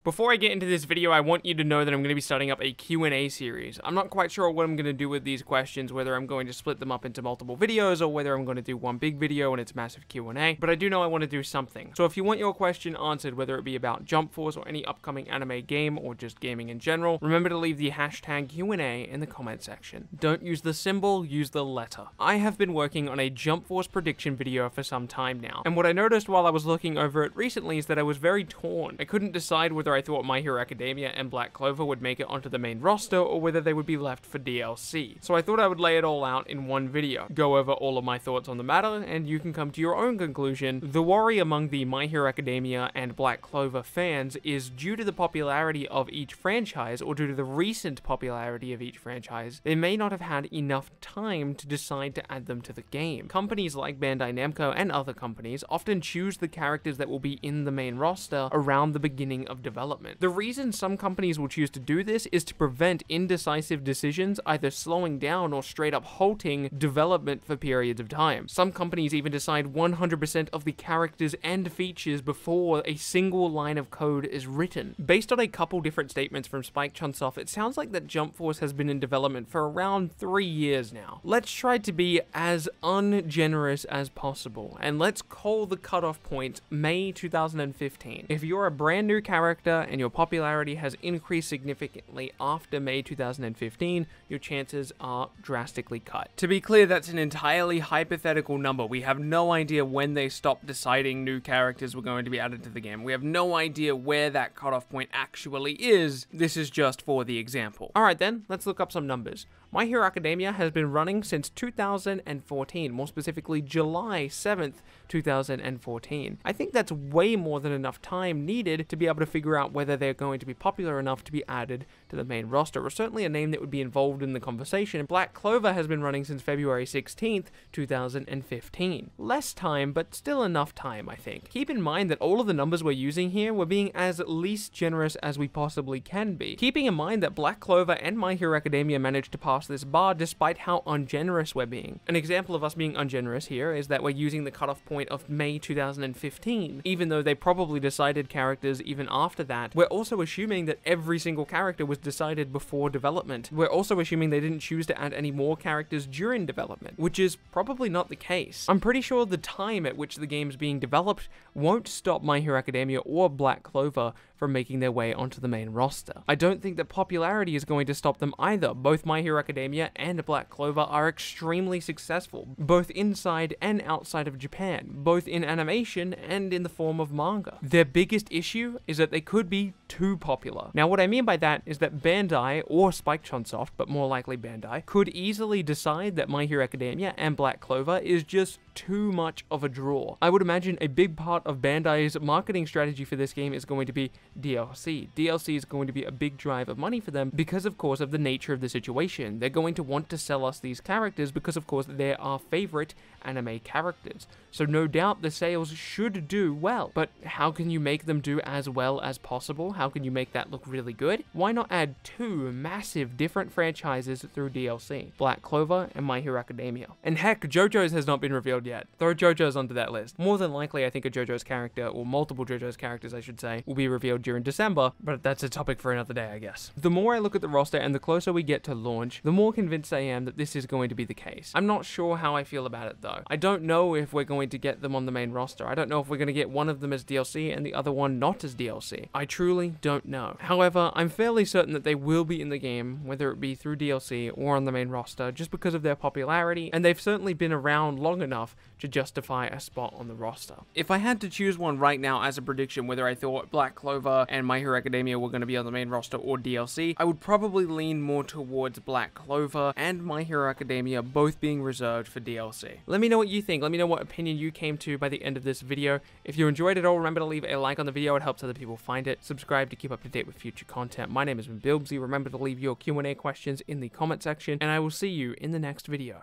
Before I get into this video, I want you to know that I'm going to be starting up a Q&A series. I'm not quite sure what I'm going to do with these questions, whether I'm going to split them up into multiple videos or whether I'm going to do one big video and it's massive Q&A, but I do know I want to do something. So if you want your question answered, whether it be about Jump Force or any upcoming anime game or just gaming in general, remember to leave the hashtag Q&A in the comment section. Don't use the symbol, use the letter. I have been working on a Jump Force prediction video for some time now, and what I noticed while I was looking over it recently is that I was very torn. I couldn't decide whether I thought My Hero Academia and Black Clover would make it onto the main roster or whether they would be left for DLC. So I thought I would lay it all out in one video, go over all of my thoughts on the matter, and you can come to your own conclusion. The worry among the My Hero Academia and Black Clover fans is due to the popularity of each franchise, or due to the recent popularity of each franchise, they may not have had enough time to decide to add them to the game. Companies like Bandai Namco and other companies often choose the characters that will be in the main roster around the beginning of development. The reason some companies will choose to do this is to prevent indecisive decisions either slowing down or straight up halting development for periods of time. Some companies even decide 100% of the characters and features before a single line of code is written. Based on a couple different statements from Spike Chunsoft, it sounds like that Jump Force has been in development for around 3 years now. Let's try to be as ungenerous as possible, and let's call the cutoff point May 2015. If you're a brand new character and your popularity has increased significantly after May 2015, your chances are drastically cut. To be clear, that's an entirely hypothetical number. We have no idea when they stopped deciding new characters were going to be added to the game. We have no idea where that cutoff point actually is. This is just for the example. Alright then, let's look up some numbers. My Hero Academia has been running since 2014, more specifically July 7th, 2014. I think that's way more than enough time needed to be able to figure out whether they're going to be popular enough to be added to the main roster, or certainly a name that would be involved in the conversation. Black Clover has been running since February 16th, 2015. Less time, but still enough time, I think. Keep in mind that all of the numbers we're using here, we're being as least generous as we possibly can be. Keeping in mind that Black Clover and My Hero Academia managed to pass this bar despite how ungenerous we're being. An example of us being ungenerous here is that we're using the cutoff point of May 2015. Even though they probably decided characters even after that, we're also assuming that every single character was decided before development. We're also assuming they didn't choose to add any more characters during development, which is probably not the case. I'm pretty sure the time at which the game's being developed won't stop My Hero Academia or Black Clover from making their way onto the main roster. I don't think that popularity is going to stop them either. Both My Hero Academia and Black Clover are extremely successful, both inside and outside of Japan, both in animation and in the form of manga. Their biggest issue is that they could be too popular. Now, what I mean by that is that Bandai, or Spike Chunsoft, but more likely Bandai, could easily decide that My Hero Academia and Black Clover is just too much of a draw. I would imagine a big part of Bandai's marketing strategy for this game is going to be DLC. DLC is going to be a big drive of money for them because, of course, of the nature of the situation. They're going to want to sell us these characters because, of course, they're our favorite anime characters. So no doubt the sales should do well, but how can you make them do as well as possible? How can you make that look really good? Why not add two massive different franchises through DLC? Black Clover and My Hero Academia. And heck, JoJo's has not been revealed yet. Throw JoJo's onto that list. More than likely, I think a JoJo's character, or multiple JoJo's characters I should say, will be revealed during December, but that's a topic for another day, I guess. The more I look at the roster and the closer we get to launch, the more convinced I am that this is going to be the case. I'm not sure how I feel about it though. I don't know if we're going to get them on the main roster. I don't know if we're going to get one of them as DLC and the other one not as DLC. I truly don't know. However, I'm fairly certain that they will be in the game, whether it be through DLC or on the main roster, just because of their popularity, and they've certainly been around long enough to justify a spot on the roster. If I had to choose one right now as a prediction, whether I thought Black Clover and My Hero Academia were going to be on the main roster or DLC, I would probably lean more towards Black Clover and My Hero Academia both being reserved for DLC. Let me know what you think. Let me know what opinion you came to by the end of this video. If you enjoyed it all, remember to leave a like on the video. It helps other people find it. Subscribe to keep up to date with future content. My name is Bilbsy. Remember to leave your Q&A questions in the comment section, and I will see you in the next video.